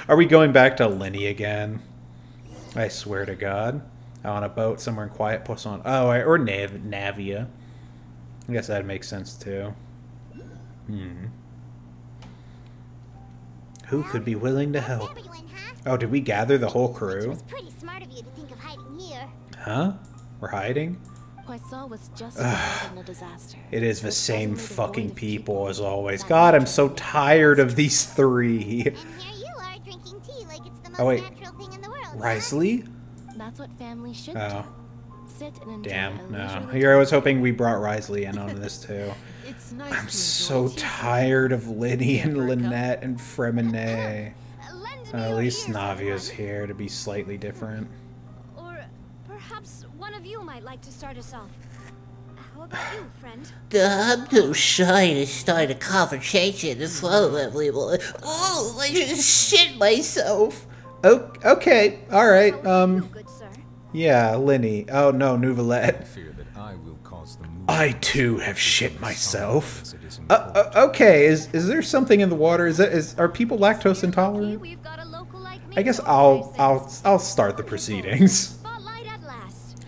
Are we going back to Lenny again? I swear to God. On a boat somewhere in quiet Poisson. Oh, or Navia. I guess that'd make sense too. Who could be willing to help? Oh, did we gather the whole crew? It's pretty smart of you to think of hiding here. Huh? We're hiding? Poisson was just a disaster. It is the same fucking people as always. God, I'm so tired of these three. And here you are drinking tea like it's the most natural thing in the world. Risley? That's what family should do. Sit and enjoy Damn, no. Here I was hoping we brought Risley in on this too. I'm so tired of Liddy and Lynette and Fremine. At least Navia's here to be slightly different. Or perhaps one of you might like to start us off. How about you, friend? I'm too shy to start a conversation in front of everyone. Oh, I just shit myself. Oh, okay, alright, Good, sir. yeah, Linny. Oh no, Nouvelette. I too have shit myself. Okay, is there something in the water? Are people lactose intolerant? We've got a local like me. I guess I'll start the proceedings. Spotlight at last.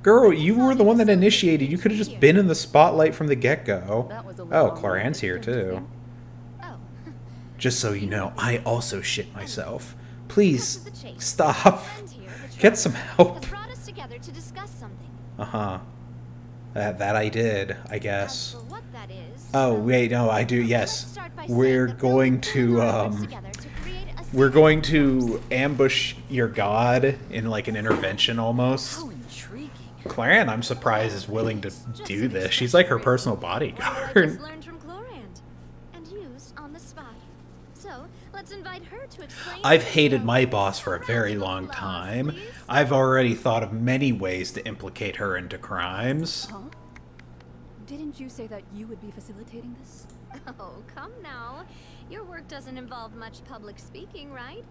Girl, you were the one that initiated. You could have just been in the spotlight from the get-go. Oh, Claran's here too. Oh. Just so you know, I also shit myself. Please stop. Get some help. Brought us together to discuss something. Uh-huh. That I did, I guess. What that is, Oh, wait, no, I do, yes. We're going to ambush your god in like an intervention almost. How intriguing. Claran, I'm surprised, is willing to do this. She's like her personal bodyguard. learned from Chlorand and used on the spot. So let's invite her to explain. I've hated my boss for a very long time. I've already thought of many ways to implicate her into crimes. Huh? Didn't you say that you would be facilitating this? Oh, come now. Your work doesn't involve much public speaking, right?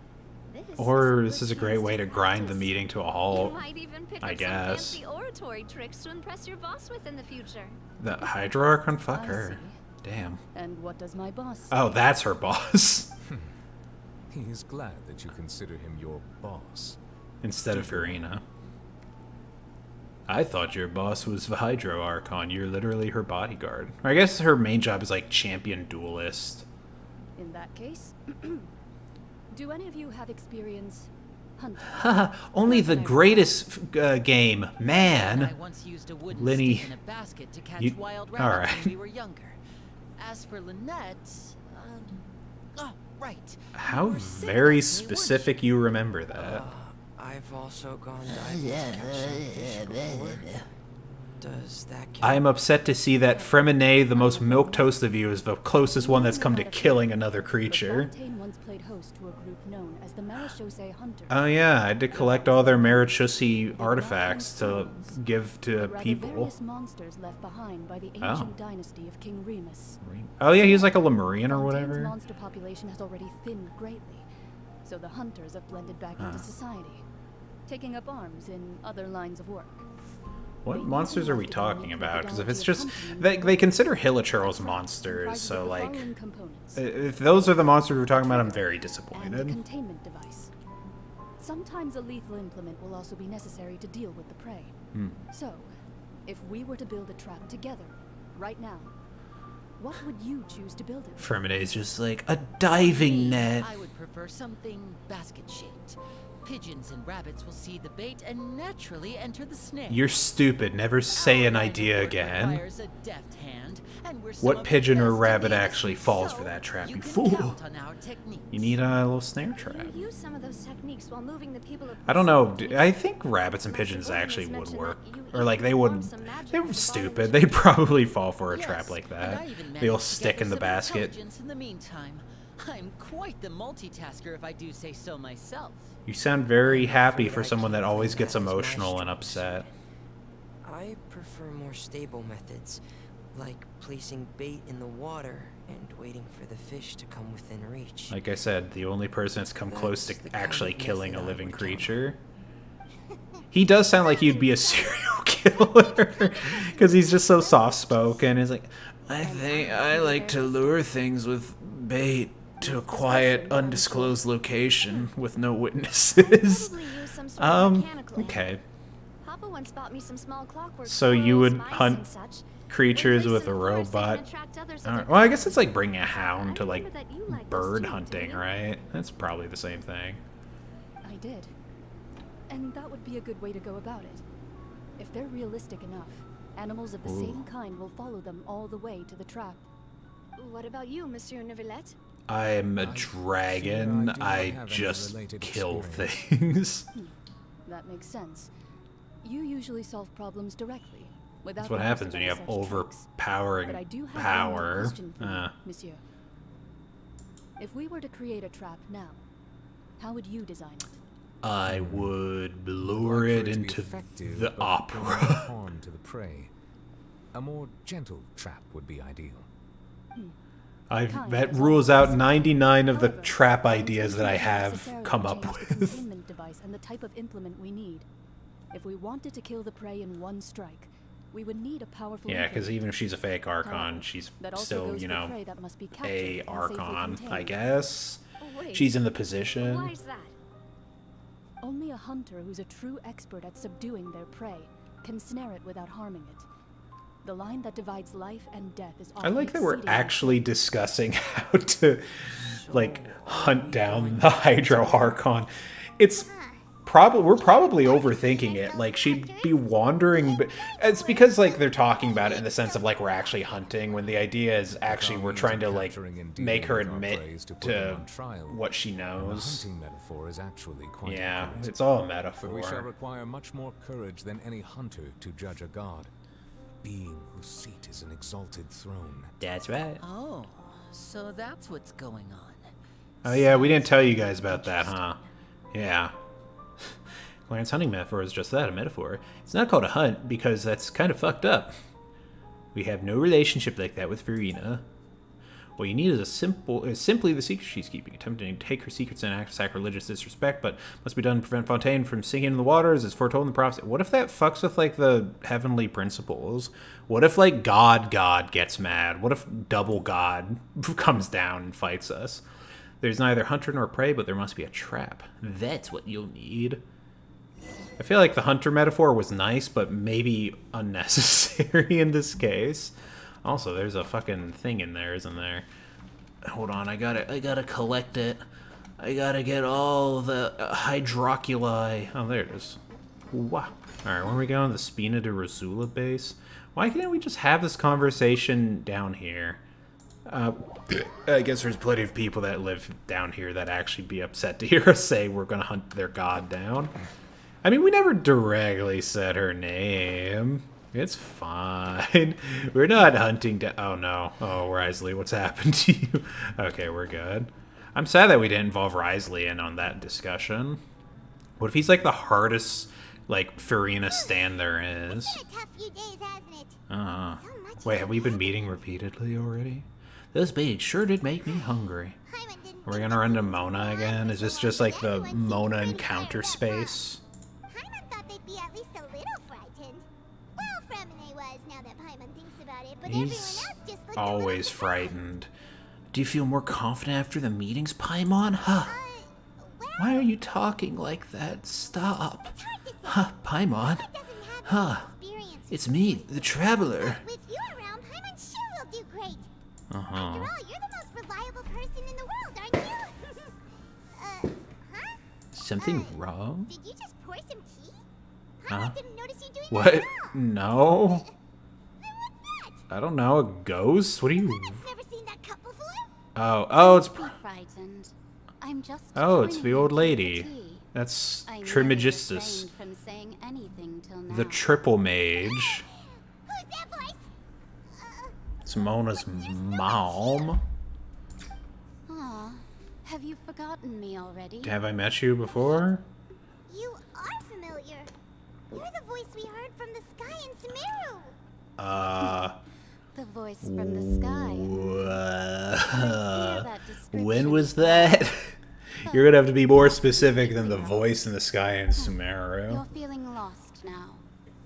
This is a great way to grind the meeting to a You halt, might even pick I up guess. some fancy oratory tricks to impress your boss with in the future. The Hydroarchon? Fuck I her. see. Damn. And what does my boss? Oh, that's her boss. He is glad that you consider him your boss. Instead of Furina. I thought your boss was the Hydroarchon. You're literally her bodyguard. Or I guess her main job is like champion duelist. In that case, do any of you have experience hunting? Haha, only the greatest game, man. I once used a wooden Linny, stick in a basket to catch you- wild all rabbits right. when we were younger. As for Lynette, oh, right. How You were sick very last night, weren't specific you remember that. I've also gone diving to catch some fish before. Does that count? I'm upset to see that Fremine, the most milquetoast of you, is the closest one that's come to killing another creature. Fontaine once played host to a group known as the Marechaussee Hunters. Oh yeah, I had to collect all their Marechaussee artifacts to give to Rather people. various monsters left behind by the ancient dynasty of King Remus. Oh yeah, he's like a Lemurian or Fontaine's whatever. monster population has already thinned greatly, so the hunters have blended back into society, taking up arms in other lines of work. What monsters are we talking about? Because if it's just... They consider Hilichurls monsters, so like... If those are the monsters we're talking about, I'm very And a disappointed. containment device. Sometimes a lethal implement will also be necessary to deal with the prey. So, if we were to build a trap together, right now, what would you choose to build it? Fermine's just like, a diving net. I would prefer something basket-shaped. Pigeons and rabbits will see the bait and naturally enter the snare. You're stupid. Never say an idea again. Requires a deft hand, and we're some What of the pigeon or best rabbit in the actually industry, falls so for that trap, you can fool? count on our techniques. You need a little snare trap. You use some of those techniques while moving the people of I don't know. I think rabbits and pigeons actually would work. Or like they wouldn't. They were stupid. They'd probably fall for a trap like and that. I even They'll managed to stick gather in the some basket. intelligence in the meantime. I'm quite the multitasker if I do say so myself. You sound very happy for someone that always gets emotional and upset. I prefer more stable methods, like placing bait in the water and waiting for the fish to come within reach. Like I said, the only person that's come close to actually killing a living creature. He does sound like he'd be a serial killer, because he's just so soft-spoken. He's like, I think I like to lure things with bait. to a quiet, undisclosed location with no witnesses. Probably use some sort of mechanical aid. Okay. Papa once bought me some small clockwork So you squirrels, would mice, hunt and such. creatures When with placed a in the forest, they can robot. attract others of Alright, their well, I guess kind. it's like bringing a hound to, like, remember that you liked those bird too, hunting, didn't you? right? That's probably the same thing. I did. And that would be a good way to go about it. If they're realistic enough, animals of the same kind will follow them all the way to the trap. What about you, Monsieur Neuvillette? I'm a I dragon. fear I do not I have any just related kill experience. things. That makes sense. You usually solve problems directly, without That's what the use happens of when you any have such tricks. overpowering But I do have one more power. question for you, Monsieur. If we were to create a trap now, how would you design it? I would I'd lure like for it to be into effective, the but bring no opera. harm to the prey. A more gentle trap would be ideal. That rules out 99 of the However, trap our ideas that I intention have necessarily come up change the with. containment device and the type of implement we need. If we wanted to kill the prey in one strike, we would need a powerful Yeah, because implement. even if she's a fake Archon, However, she's that also still, goes you for know, prey that must be captured a and safely Archon, I contained. guess. Oh, wait. She's in the Why position. is that? Only a hunter who's a true expert at subduing their prey can snare it without harming it. The line that divides life and death is I often like that we're exceedingly actually discussing how to, like, hunt down the Hydro Archon. It's we're probably overthinking it. Like, she'd be wandering, but it's because, like, they're talking about it in the sense of, like, we're actually hunting, when the idea is actually we're trying to, like, make her admit to what she And the knows. hunting metaphor is actually quite Yeah, accurate. it's all a But we shall metaphor. require much more courage than any hunter to judge a god. Being whose seat is an exalted throne. That's right. Oh, so that's what's going on. Oh yeah, we didn't tell you guys about that, huh? Yeah. Clarence hunting metaphor is just that, a metaphor. It's not called a hunt because that's kind of fucked up. We have no relationship like that with FURINA. What you need is simply the secret she's keeping. Attempting to take her secrets and act of sacrilegious disrespect, but must be done to prevent Fontaine from sinking in the waters as foretold in the prophecy. What if that fucks with, like, the heavenly principles? What if, like, God gets mad? What if double God comes down and fights us? There's neither hunter nor prey, but there must be a trap. That's what you'll need. I feel like the hunter metaphor was nice, but maybe unnecessary in this case. Also, there's a fucking thing in there, isn't there? Hold on, I gotta collect it. I gotta get all the hydroculi. Oh, there it is. Wow. Alright, where are we going? The Spina de Rosula base? Why can't we just have this conversation down here? I guess there's plenty of people that live down here that actually be upset to hear us say we're gonna hunt their god down. I mean, we never directly said her name. It's fine. We're not hunting down. Oh no. Oh, Risley, what's happened to you? Okay, we're good. I'm sad that we didn't involve Risley in on that discussion. What if he's like the hardest, like, FURINA stan there is? It's been a tough few days, hasn't it? Wait, have we been meeting repeatedly already? This meeting sure did make me hungry. Are we gonna run to Mona again? Is this just like the Mona encounter space? Paimon thought they'd be at least a little frightened. Well, Fremine was, now that Paimon thinks about it, but everyone He's else just looked a little always surprised. frightened. Do you feel more confident after the meetings, Paimon? Huh? Well, Why are you talking like that? Stop. it's hard to say. Huh, Paimon? Paimon doesn't have Huh. any experience. It's me, the Traveler. With you around, Paimon sure will do great. Uh-huh. After all, you're the most reliable person in the world, aren't you? Huh? Something wrong? Did you just pour some tea? Huh? Paimon didn't notice you doing that What? at all. No? Then what's that? I don't know. A ghost? What are you... I've never seen that cup before. Oh, it's... Be frightened. I'm just Oh, it's joining the you old to lady. tea. That's I nearly Trismegistus. refrained from saying anything till now. The triple mage. Who's that voice? It's Mona's mom. Aw, have you forgotten me already? Have I met you before? You are familiar. You're the voice we heard from the sky in Sumeru. The voice from the sky. When description. was that? You're gonna have to be more specific than the voice in the sky in You're Sumeru. feeling lost now,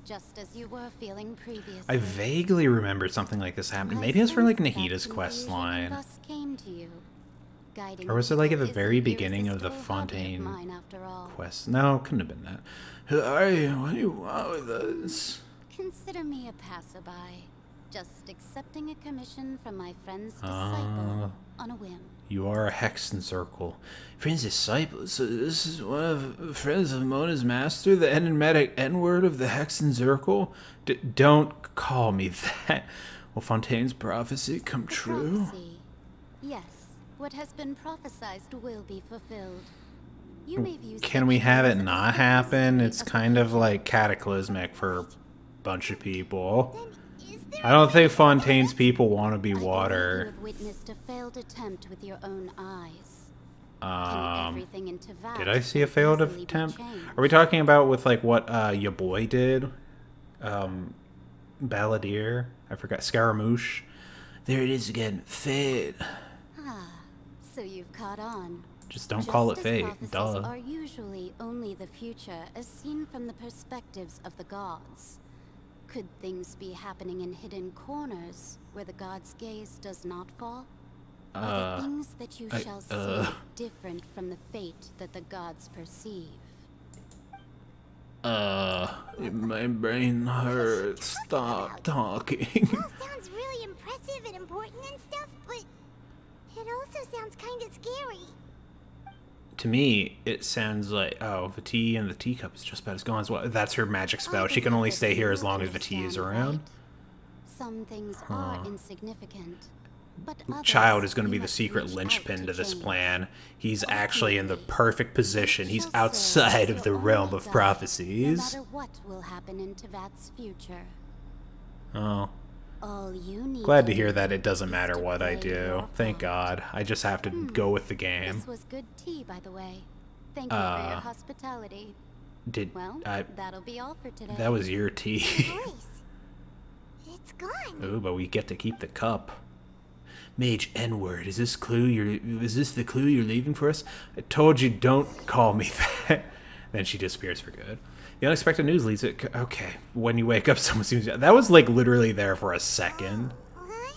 just as you were feeling previously. I vaguely remember something like this happening. Maybe it's for like Nahida's quest line. Thus came to you. guiding. Or was it like at the people very is an beginning of the irresistible hobby of Fontaine mine, after all. quest? No, couldn't have been that. Who are you? What do you want with us? Consider me a passerby, just accepting a commission from my friend's disciple on a whim. You are a Hexen Circle. Friend's disciple? So this is one of the friends of Mona's master, the enigmatic N-word of the Hexen Circle? Don't call me that. Will Fontaine's prophecy come true? Prophecy. Yes, what has been prophesied will be fulfilled. You may view Can we have it sections not as the happen? history It's of kind the of like cataclysmic for a bunch of people. Is there I don't think Fontaine's people want to be I believe water. You have witnessed a failed attempt with your own eyes. Can everything into Vat Did I see a failed easily be attempt? changed? Are we talking about with like what your boy did? Balladeer? I forgot. Scaramouche. There it is again. Fate. Ah, so you've caught on. Just don't call it Just as fate. prophecies Duh. are usually only the future as seen from the perspectives of the gods. Could things be happening in hidden corners where the gods' gaze does not fall? Are the things that you shall see different from the fate that the gods perceive? My brain hurts. Stop talking. All sounds really impressive and important and stuff, but it also sounds kind of scary. To me, it sounds like, oh, Vati and the teacup is just about as gone as well. That's her magic spell. She can only stay here as long as Vati is around. Some things are insignificant, but others Child is going to you be the must secret reach linchpin out to this change. plan. He's actually in the perfect position. He's outside of the realm of No prophecies. matter what will happen in Tevat's future, Oh. all you need Glad to do hear that it doesn't is matter to what I play do. your Thank part. God. I just have to go with the game. This was good tea, by the way. Thank you for your hospitality. Did Well, I... that'll be all for today. That was your tea. Voice. It's gone. Ooh, but we get to keep the cup. Mage N-word, is this the clue you're leaving for us? I told you don't call me that. Then she disappears for good. The unexpected news leads it. Okay, when you wake up, someone seems. That was like literally there for a second. What?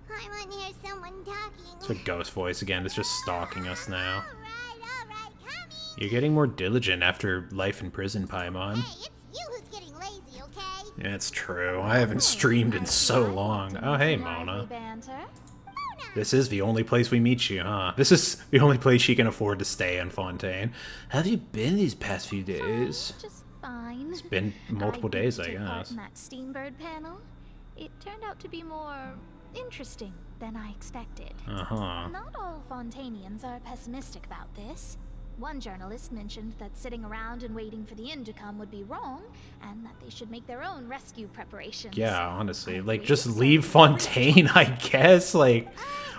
I want to hear someone talking. It's a ghost voice again. It's just stalking us now. All right, coming. You're getting more diligent after life in prison, Paimon. Hey, it's you who's getting lazy, okay? Yeah, it's true. I haven't streamed in so long. Oh, hey, Mona. This is the only place we meet you, huh? This is the only place she can afford to stay in Fontaine. How have you been these past few days? Just fine. It's been multiple days, I took part guess. in that Steambird panel. It turned out to be more interesting than I expected. Uh-huh. Not all Fontainians are pessimistic about this. One journalist mentioned that sitting around and waiting for the end to come would be wrong, and that they should make their own rescue preparations. Yeah, honestly. I Like, agree, just so leave Fontaine, I guess. Like,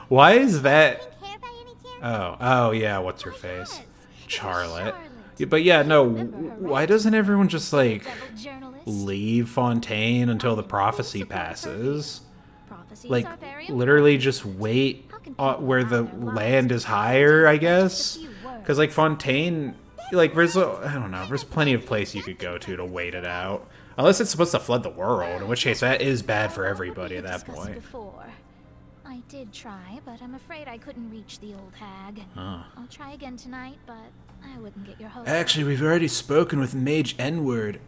why is that... Pink hair by any chance? Oh, yeah, what's her face? Yes, Charlotte. Charlotte. Yeah, but yeah, no, Remember her, why right? doesn't everyone just, like, Devil journalist. leave Fontaine until the I prophecy support her passes? Prophecies Like, are very literally just wait How can people where the allow their lives land to is be higher, I tainted by just guess? a few words? Because, like, Fontaine, like, there's, I don't know, there's plenty of place you could go to wait it out. Unless it's supposed to flood the world, in which case that is bad for everybody at that Discussed point. Before. I did try, but I'm afraid I couldn't reach the old hag. Huh. I'll try again tonight, but I wouldn't get your hopes. Actually, we've already spoken with Mage N-word.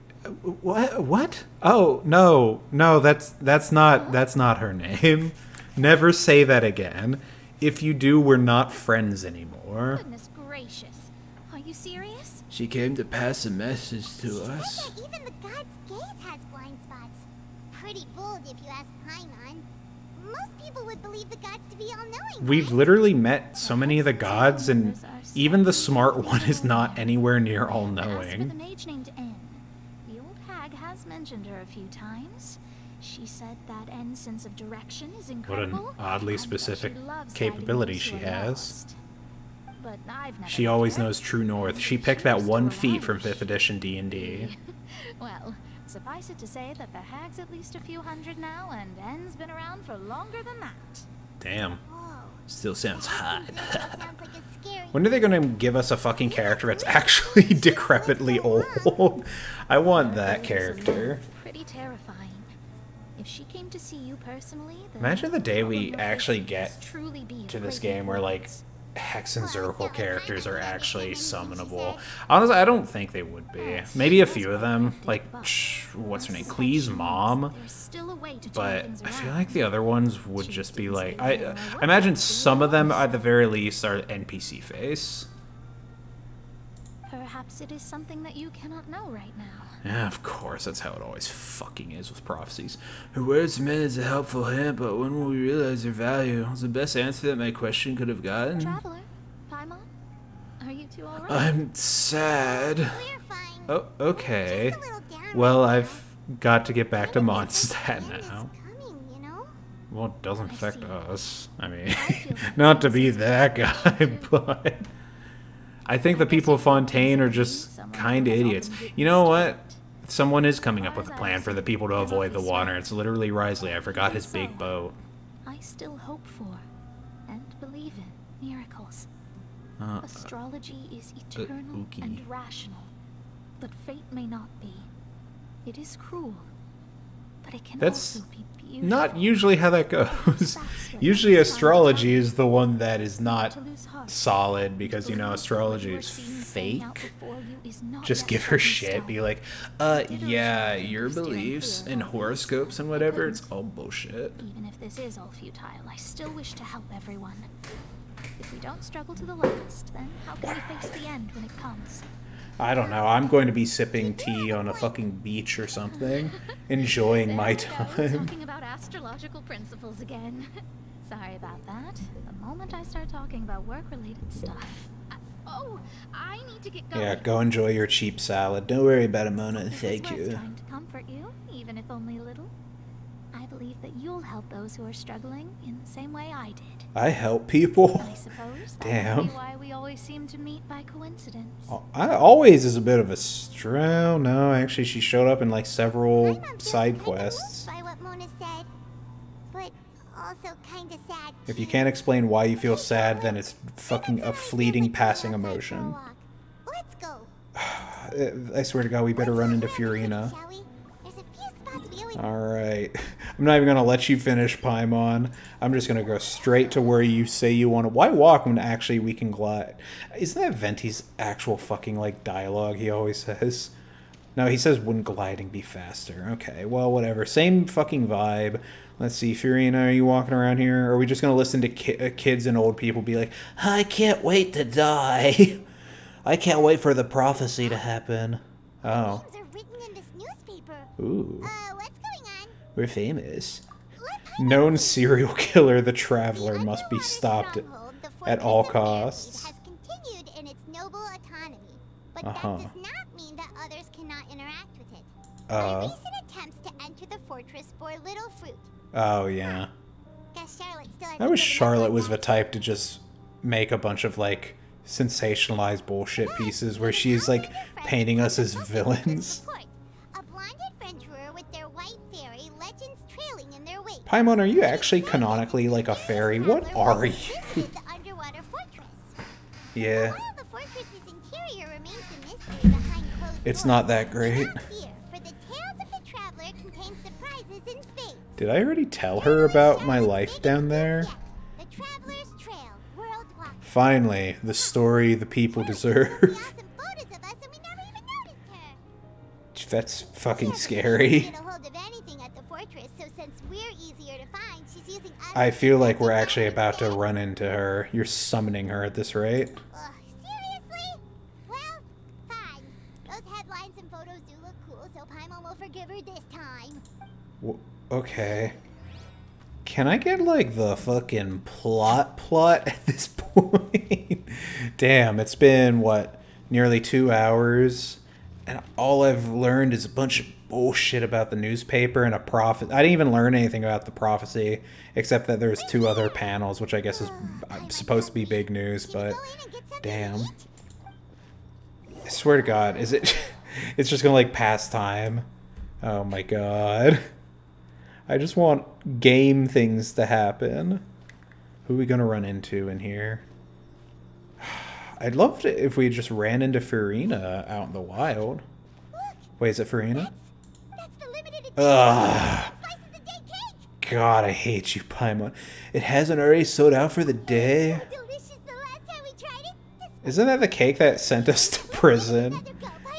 What? Oh, no, that's not her name. Never say that again. If you do, we're not friends anymore. Goodness gracious. Are you serious? She came to pass a message to She us. said that even the god's gaze has blind spots. Pretty bold if you ask Paimon. Most people would believe the gods to be all-knowing, We've right? literally met so many of the gods, and even the smart one is not anywhere near As for the all-knowing. mage named N, the old hag has mentioned her a few times. She said that N's sense of direction is What incredible. an oddly and that specific she loves guiding capability those she who are has. lost. But I've never She met always her. knows true north. She And picked that was 1 still feat from alive. 5th edition D&D. Well, suffice it to say that the hag's at least a few hundred now, and N's been around for longer than that. Damn. Whoa. Still sounds hot. That sounds like a scary... When are they gonna give us a fucking character that's actually decrepitly old? I want that character. Pretty terrifying. If she came to see you personally, then Imagine the day we problem actually must get truly be to of this great game where, like, importance. Hex and Zirkle characters are actually summonable. Honestly, I don't think they would be. Maybe a few of them, like, what's her name, Klee's mom, There's still a way to turn but things I feel around. like the other ones would just be like, I imagine some of them at the very least are NPC face. Perhaps it is something that you cannot know right now. Yeah, of course, that's how it always fucking is with prophecies. Her words meant as a helpful hint, but when will we realize their value? Was the best answer that my question could have gotten? Traveler, Paimon, are you two alright? I'm sad. We're fine. Oh, okay. Just a little down Well, right I've got to get back to Mondstadt now. The end is now. coming, you know? Well, it doesn't affect see. us. I mean, feel like not to this be is that guy, but I think the people of Fontaine are just Someone kind of has idiots. often You know witnessed what? Someone is coming up with a plan for the people to avoid the water. It's literally Risley. I forgot his big boat. I still hope for and believe in miracles. Uh, Astrology is eternal okay. and rational, but fate may not be. It is cruel, but it can That's also be beautiful. not usually how that goes. Usually astrology is the one that is not solid because, you know, astrology is fake. Just give her shit. Be like, yeah, your beliefs and horoscopes and whatever, it's all bullshit. Even if this is all futile, I still wish to help everyone. If we don't struggle to the last, then how can we face the end when it comes? I don't know. I'm going to be sipping tea on a fucking beach or something. Enjoying my time. Talking about astrological principles again. Sorry about that. The moment I start talking about work-related stuff. I need to get going. Yeah, go enjoy your cheap salad. Don't worry about it, Mona. Thank It's worth you. trying to comfort you, even if only a little. I believe that you'll help those who are struggling in the same way I did. I help people. I suppose that Damn. might be why we always seem to meet by coincidence. I always is a bit of a strow. No, actually, she showed up in like several I'm side kinda quests. moved by what Mona said, but also kind of sad. If you too. can't explain why you feel sad, then it's fucking a fleeting passing emotion. Let's go. I swear to God, we better run into Furina. Shall we? There's a few spots we always. Alright. I'm not even gonna let you finish, Paimon. I'm just gonna go straight to where you say you want to. Why walk when actually we can glide? Isn't that Venti's actual fucking, like, dialogue he always says? No, he says, wouldn't gliding be faster? Okay, well, whatever. Same fucking vibe. Let's see, Furina, are you walking around here? Or are we just gonna listen to kids and old people be like, I can't wait to die. I can't wait for the prophecy to happen. Oh. Names are written in this newspaper. Ooh. What's going on? We're famous. Let Paimon Known see. serial killer, the The Traveler, must be underwater stopped stronghold, the at Fortress all of Fairfield, costs. has continued in its noble autonomy, but Uh-huh. that does not mean that others cannot interact with it. My recent attempts to enter the fortress bore little fruit. Oh, yeah. Guess Charlotte still has I to wish give it up Charlotte like was the that. type to just make a bunch of, like, sensationalized bullshit pieces where she's, like, painting us as villains. A blonde adventurer with their white fairy, legends trailing in their wake. Paimon, are you actually canonically like a fairy? What are you? Visited the underwater fortress. Yeah, While the fortress's interior remains a mystery behind closed it's doors, not that great. do not fear, for the tales of the traveler contain surprises in space. Did I already tell her about my life down there? The Traveler's Trail, worldwide. Finally, the story the people She deserve. awesome photos of us and we never even noticed her. That's fucking She scary. hasn't been able to get a hold of anything at the fortress, so since we're easier to find, she's using us I to feel like track we're us actually down about to instead. run into her. You're summoning her at this rate. Seriously? Well, fine. Those headlines and photos do look cool, so Paimon will forgive her this time. Okay. Can I get, like, the fucking plot at this point? Damn, it's been, what, nearly 2 hours? And all I've learned is a bunch of bullshit about the newspaper and a prophet. I didn't even learn anything about the prophecy, except that there's 2 other panels, which I guess is supposed to be big news, but Go in and get something to damn. eat. I swear to God, is it... it's just gonna, like, pass time. Oh my God. I just want game things to happen. Who are we gonna run into in here? I'd love to if we just ran into Furina out in the wild. Look, Wait, is it Furina? that's the limited edition. Ugh. Slices of god, I hate you, Paimon. It hasn't already sold out for the day? Isn't that the cake that sent us to prison?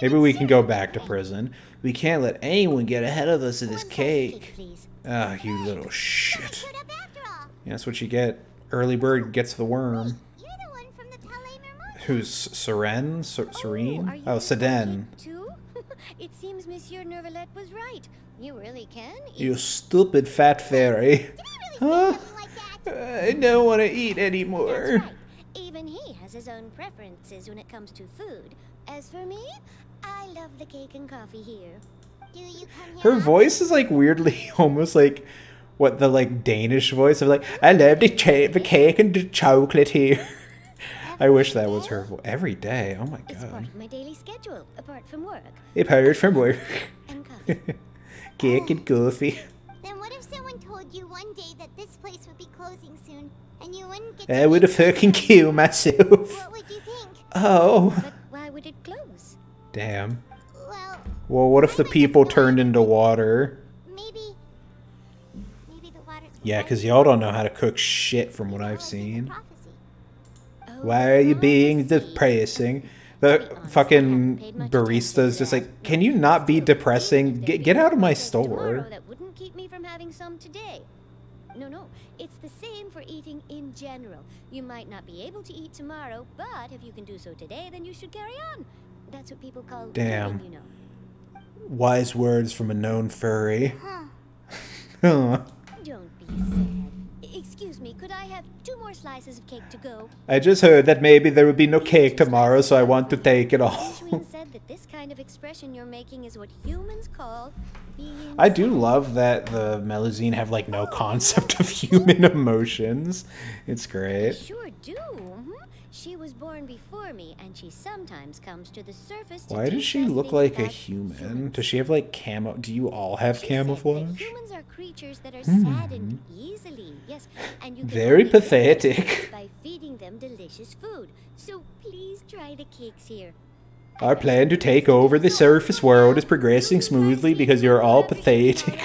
Maybe we can go back to prison. We can't let anyone get ahead of us in this cake. Ah, you little shit. Yeah, that's what you get. Early bird gets the worm. Who's Serene? Serene? Oh, Seden. It seems Monsieur Nervalet was right. You really can eat. You stupid fat fairy. Huh? I don't want to eat anymore. That's right. Even he has his own preferences when it comes to food. As for me, I love the cake and coffee here. Do you come here? Her voice is like weirdly almost like what the like Danish voice of like, I love the cake and the chocolate here. I wish that was her voice. Every day. Oh my It's part god. of my daily schedule, apart from work. Apart from work. And coffee. Cake and coffee. Then what if someone told you one day that this place would be closing soon, and you wouldn't get I would have fucking killed myself. What would you think? Oh. But why would it close? Damn. Well, What if the people turned into water? maybe the water. Yeah, because y'all don't know how to cook shit from what I've seen. Oh, Why are you being depressing? The fucking barista is just like, can you not be depressing? Get out of my store. That wouldn't keep me from having some today. No, it's the same for eating in general. You might not be able to eat tomorrow, but if you can do so today, then you should carry on. That's what people call Damn. living, you know. Wise words from a known furry. Don't be sad. Excuse me, could I have 2 more slices of cake to go? I just heard that maybe there would be no cake tomorrow, so I want to take it all. Genshin said that this kind of expression you're making is what humans call being. I do love that the Melusine have like no concept of human emotions. It's I great. sure do. She was born before me, and she sometimes comes to the surface. To Why does teach she us look things like a about human? humans. Does she have like camo? Do you all have She said that camouflage? humans are creatures that are saddened easily. Yes, and you can Very only get them pathetic. by feeding them delicious food. So please try the cakes here. Our plan to take over the surface world is progressing smoothly because you're all pathetic.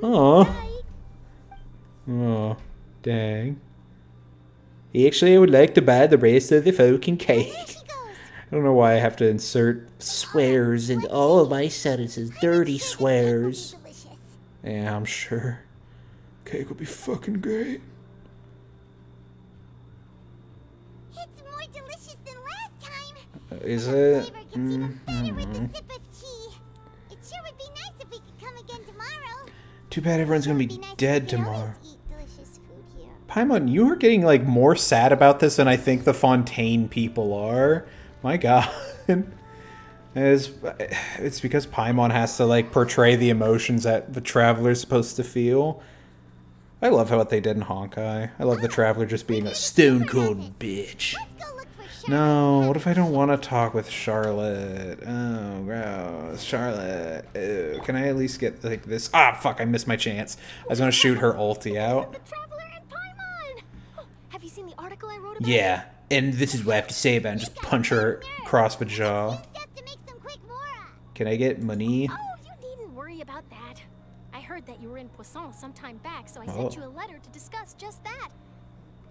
Aw. Oh, dang. Actually, I would like to buy the rest of the fucking cake. I don't know why I have to insert Swears in all of my sentences, dirty swears. Yeah, I'm sure. Cake will be fucking great. It's more delicious than last time. Is The it? flavor gets even better with a sip of tea. It sure would be nice if we could come again tomorrow. Too bad everyone's gonna be It'd nice if dead we could always tomorrow. eat delicious food here. Paimon, you are getting like more sad about this than I think the Fontaine people are. My god. It's because Paimon has to like portray the emotions that the Traveler's supposed to feel. I love how what they did in Honkai. I love the Traveler just being a stone cold bitch. Let's go look for No, what if I don't want to talk with Charlotte? Oh, gross. Charlotte. Ew. Can I at least get like this? Ah, fuck, I missed my chance. I was gonna shoot her ulti out. The Traveler and Paimon! Oh, have you seen the article I wrote about Yeah, and this is what I have to say about it. Just punch her across the jaw. Just to make some quick mora. Can I get money? Oh, you needn't worry about that. I heard that you were in Poisson some time back, so I Oh. sent you a letter to discuss just that.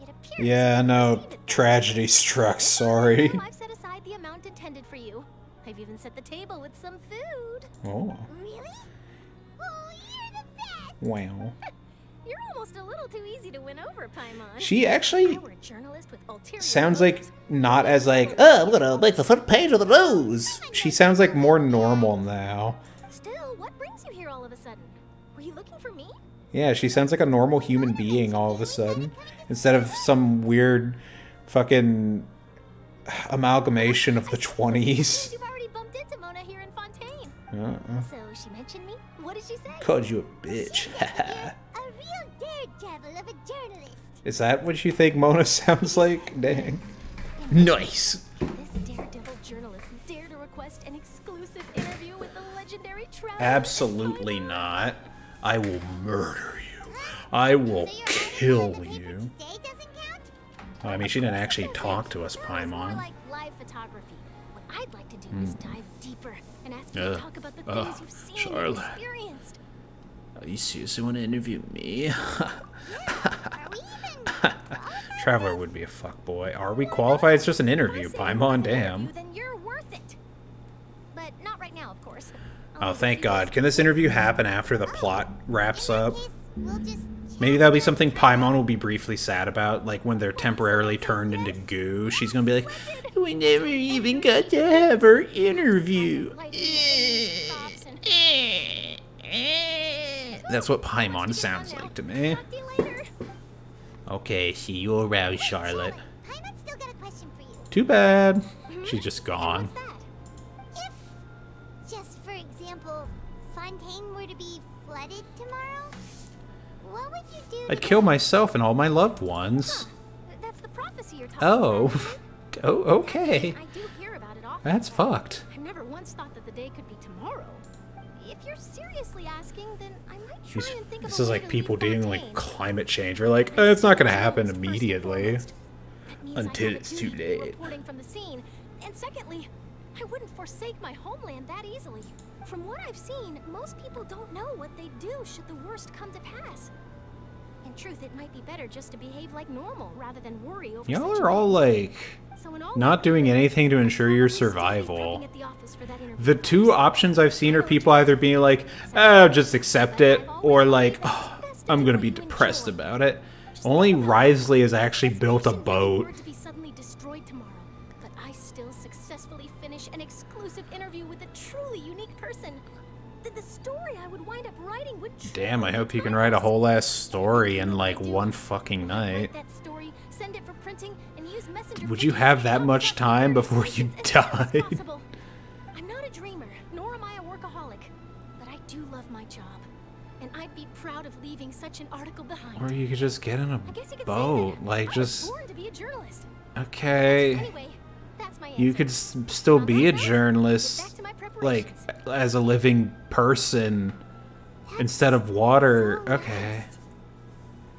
It appears Yeah, you no, received it. tragedy struck, sorry. Well, I've set aside the amount intended for you. I've even set the table with some food. Oh, Really? Oh, you're the best. wow. You're almost a little too easy to win over, Paimon. She If I actually were a journalist with ulterior sounds like motives, not as like, Oh, I'm gonna make the front page of the news. she sounds like more normal now. Still, what brings you here all of a sudden? Were you looking for me? Yeah, she sounds like a normal human being all of a sudden. Instead of some weird fucking amalgamation of the 20s. You've already bumped into Mona here in Fontaine. So she mentioned me? What did she say? Called you a bitch. A real daredevil of a journalist. Is that what you think Mona sounds like? Dang. Nice. This daredevil journalist dared to request an exclusive interview with the legendary Traveler. Absolutely not. I will murder you. I will kill you. Day doesn't count? I mean, she didn't actually talk to us, It's more Paimon. like live photography. What I'd like to do is dive deeper and ask you Ugh. to talk about the Ugh, things you've seen Charlotte. and experienced. Oh, you seriously want to interview me? Are we even Traveler would be a fuckboy. Are we qualified? It's just an interview, Paimon, damn. Then you're worth it. But not right now, of course. Oh, thank God. Can this interview happen after the plot wraps up? we'll just Maybe that'll be something Paimon will be briefly sad about, like when they're temporarily turned into goo. She's gonna be like, we never even got to have our interview. That's what Paimon sounds like to me. Okay, see you around, Charlotte. Paimon's still got a question for you. Too bad. She's just gone. If, just for example, Fontaine were to be flooded tomorrow, what would you do? I'd kill myself and all my loved ones. That's the prophecy you're talking Oh. about. Oh, okay. I do hear about it often. That's fucked. I've never once thought that the day could be tomorrow. If you're seriously asking, then I might try and think of This a is way like to people leave dealing with Fontaine. climate change. We're like, it's not gonna happen immediately. That means I Until have a it's too duty late. reporting from the scene. And secondly, I wouldn't forsake my homeland that easily. From what I've seen, most people don't know what they'd do should the worst come to pass. In truth, it might be better just to behave like normal rather than worry over Y'all such are all like So in all not doing likelihood, anything to ensure your I'll probably still be survival. prepping at the office for that interview The two options I've seen are people either being like, oh, just accept it, or like, oh, I'm gonna be depressed about it. Only Risley has actually built a boat. Were to be suddenly destroyed tomorrow, but I still successfully finish an exclusive interview with a truly unique person. The story I would wind up writing would Damn, I truly hope you be can write a timeless. whole ass story in Everything like I do, one fucking I night. write that story, send it for printing, and use messenger Would you pictures have to that build much up time my before you as fast as died? possible. I'm not a dreamer, nor am I a workaholic, but I do love my job, and I'd be proud of leaving such an article behind. Or you could just get in a I guess you could boat, say that. like I was just born to be a journalist. okay. Anyway, that's my You answer. could still On be that a note, journalist, get back to my like preparations. as a living person instead of water. Okay.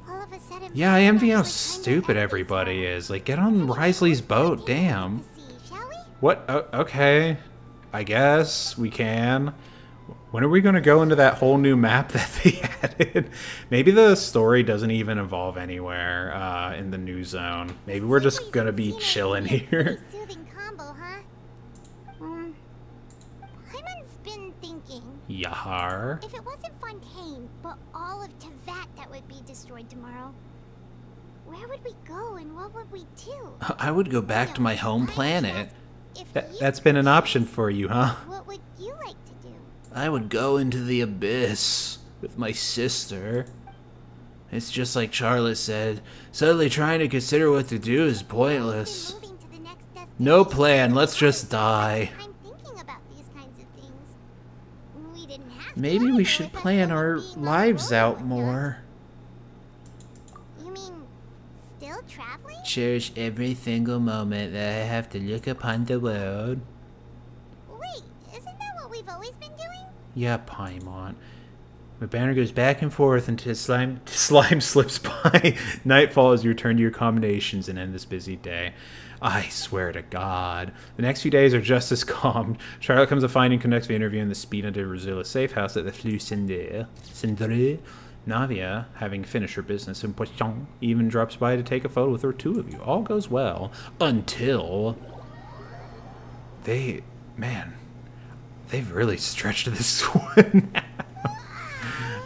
all of a sudden, Yeah, I envy how Paimon actually stupid kinda everybody everything's is. Like, get on Risley's boat, damn. to see, shall we? What? Okay. I guess we can. When are we going to go into that whole new map that they added? Maybe the story doesn't even evolve anywhere in the new zone. Maybe we're just going to be chilling here. Pretty soothing combo, huh? Paimon's been thinking, Yahar. if it wasn't Fontaine, but all of Tevat that would be destroyed tomorrow, where would we go and what would we do? I would go back to my home planet. If That's been an option for you, huh? What would you like to do? I would go into the abyss with my sister. It's just like Charlotte said. Suddenly trying to consider what to do is pointless. Moving to the next destination. No plan, let's just die. I'm thinking about these kinds of things. We didn't have to Maybe go we if should I plan wasn't our being lives unloyal out with more. us. You mean still traveling? Cherish every single moment that I have to look upon the world. Wait, isn't that what we've always been doing? Yeah, Paimon. My banner goes back and forth until slime slips by. Nightfall as you return to your accommodations and end this busy day. I swear to God. The next few days are just as calm. Charlotte comes to find and conducts the interview in the Spina de Rosilla safe house at the Flux Cendré. Navia, having finished her business in Poisson, even drops by to take a photo with her two of you. All goes well until they've really stretched this one out.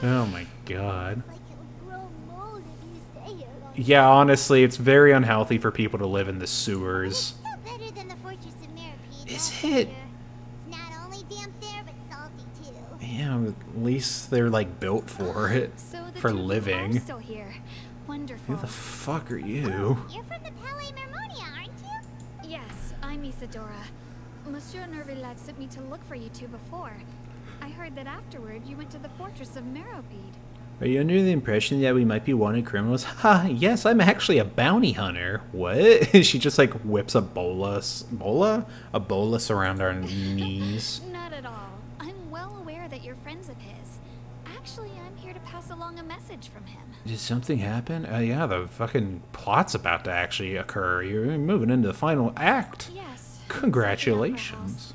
Oh my God. Like it'll grow mold if you stay here long. Yeah, honestly, it's very unhealthy for people to live in the sewers. Still better than the Fortress of Meripede. Is that's it? for sure. It's not only damp there, but salty too. Yeah, at least they're like built for it. So the For two of you living. are still here. Wonderful. Who the fuck are you? You're from the Palais Mermonia, aren't you? Yes, I'm Isadora. Monsieur Nervillat sent me to look for you two before. I heard that afterward you went to the Fortress of Meripede. Are you under the impression that we might be wanted criminals? Ha, yes, I'm actually a bounty hunter. What? She just like whips a bolus. A bolus around our knees. Not at all. I'm well aware that you're friends of his. Actually, I'm here to pass along a message from him. Did something happen? Yeah, the fucking plot's about to actually occur. You're moving into the final act. Yes. Congratulations.